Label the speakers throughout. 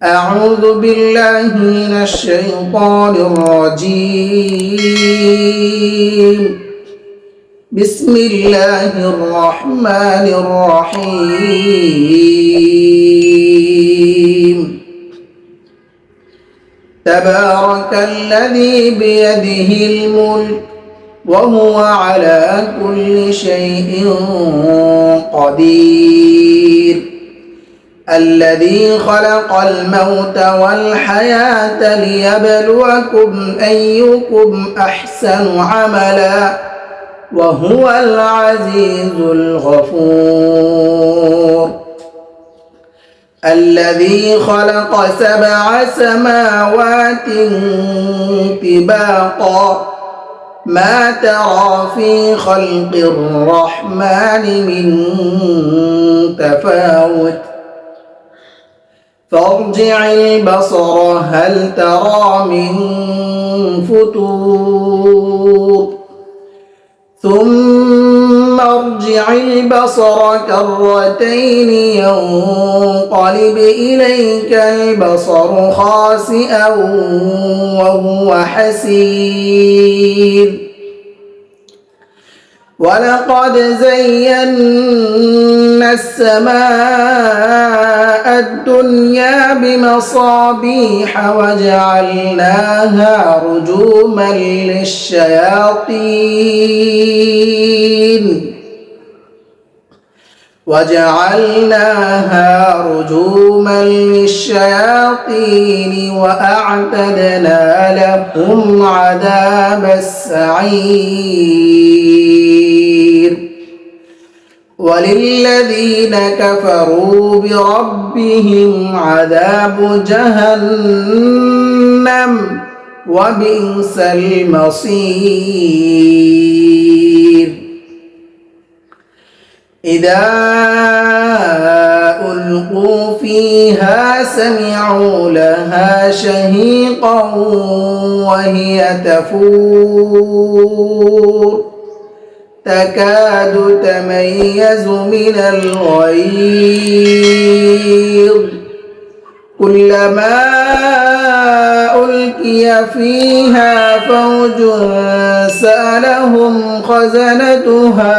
Speaker 1: أعوذ بالله من الشيطان الرجيم. بسم الله الرحمن الرحيم. تبارك الذي بيده الملك وهو على كل شيء قدير. الذي خلق الموت والحياة ليبلوكم أيكم أحسن عملا وهو العزيز الغفور. الذي خلق 7 سماوات طباقا ما ترى في خلق الرحمن من تفاوت فارجع البصر هل ترى من فطور ثم ارجع البصر كرتين ينقلب إليك البصر خاسئا وهو حسير. ولقد زينا السماء الدنيا بمصابيح وجعلناها رجوما للشياطين وأعتدنا لهم عذاب السعير. وللذين كفروا بربهم عذاب جهنم وبئس المصير. إذا ألقوا فيها سمعوا لها شهيقا وهي تفور تكاد تميز من الغيظ كلما ألقي فيها فوج سألهم خزنتها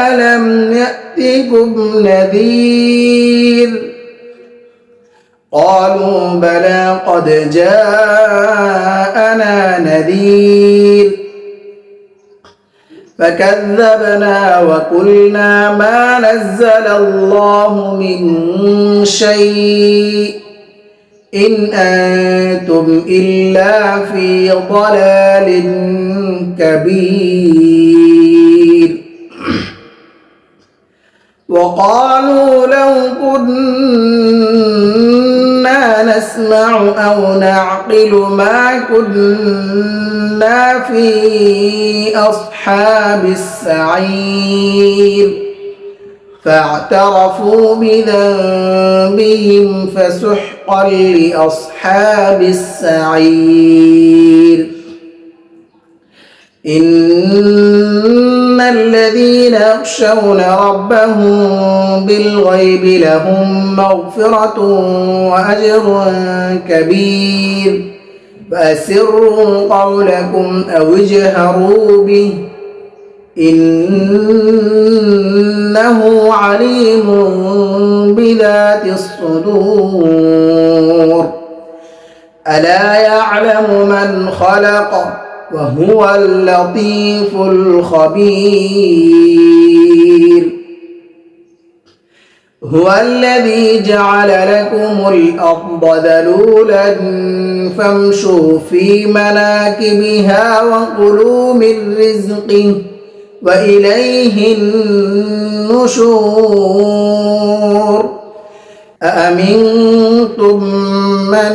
Speaker 1: ألم يأتكم نذير قالوا بلى قد جاءنا نذير فكذبنا وقلنا ما نزل الله من شيء إن أنتم إلا في ضلال كبير. وقالوا لو كنا نسمع أو نعقل ما كنا في أصحاب السعير فاعترفوا بذنبهم فسحقا لأصحاب السعير. إن الذين يخشون ربهم بالغيب لهم مغفرة وأجر كبير. فأسروا قولكم أو اجهروا به إنه عليم بذات الصدور. ألا يعلم من خلق وهو اللطيف الخبير. هو الذي جعل لكم الأرض ذلولا فامشوا في مناكبها وكلوا من رزقه وإليه النشور. أأمنتم من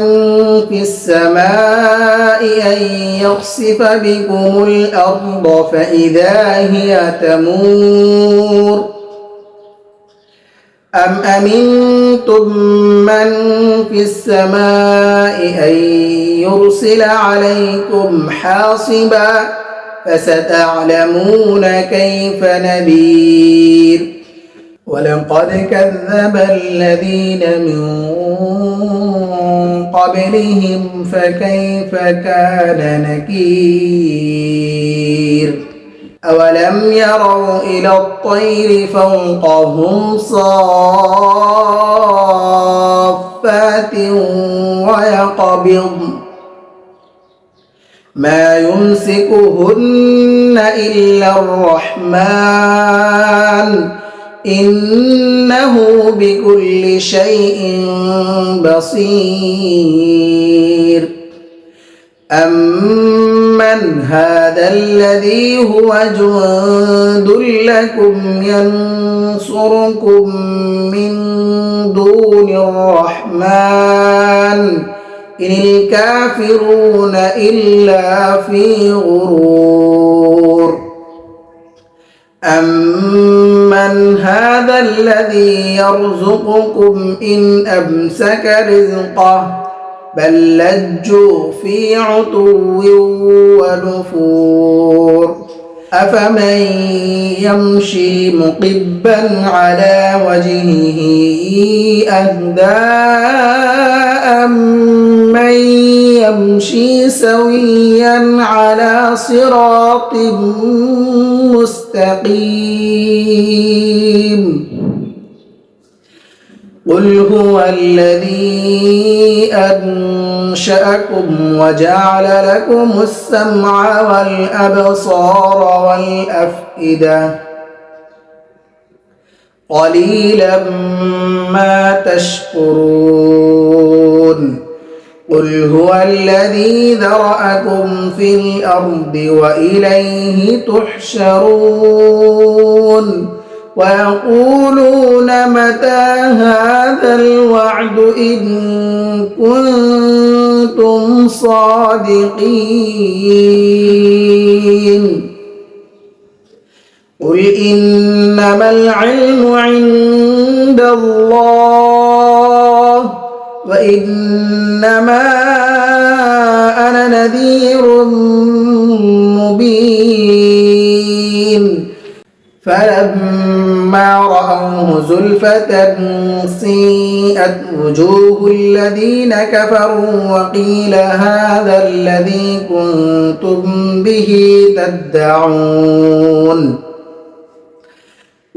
Speaker 1: في السماء أن يخسف بكم الأرض فإذا هي تمور أم أمنتم من في السماء أن يرسل عليكم حاصبا فستعلمون كيف نذير. ولقد كذب الذين من قبلهم فكيف كان نكير أولم يروا إلى الطير فوقهم صافات ويقبض ما يمسكهن إلا الرحمن إنه بكل شيء بصير أمن هذا الذي هو جند لكم ينصركم من دون الرحمن إن الكافرون إلا في غرور أمن هذا الذي يرزقكم إن أمسك رزقه بل لجوا في عتو ونفور أفمن يمشي مقبا على وجهه أهدى أمن يمشي سويا على صراط مستقيم قل هو الذي أنشأكم وجعل لكم السمع والأبصار والأفئدة قليلا ما تشكرون قل هو الذي ذرأكم في الأرض وإليه تحشرون ويقولون متى هذا الوعد إن كنتم صادقين قل إنما العلم عند الله وإنما أنا نذير مبين فلما رأوه زلفة سيئت وجوه الذين كفروا وقيل هذا الذي كنتم به تدعون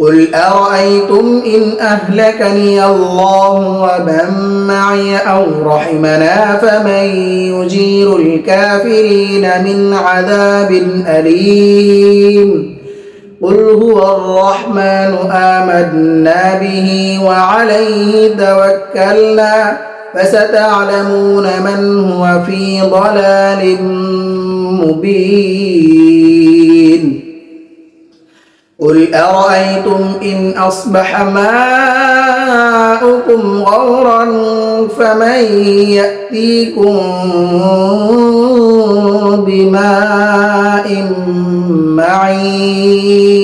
Speaker 1: قل أرأيتم إن أهلكني الله ومن معي أو رحمنا فمن يجير الكافرين من عذاب أليم قل هو الرحمن آمنا به وعليه توكلنا فستعلمون من هو في ضلال مبين قل أرأيتم إن أصبح ماؤكم غورا فمن يأتيكم بماء معين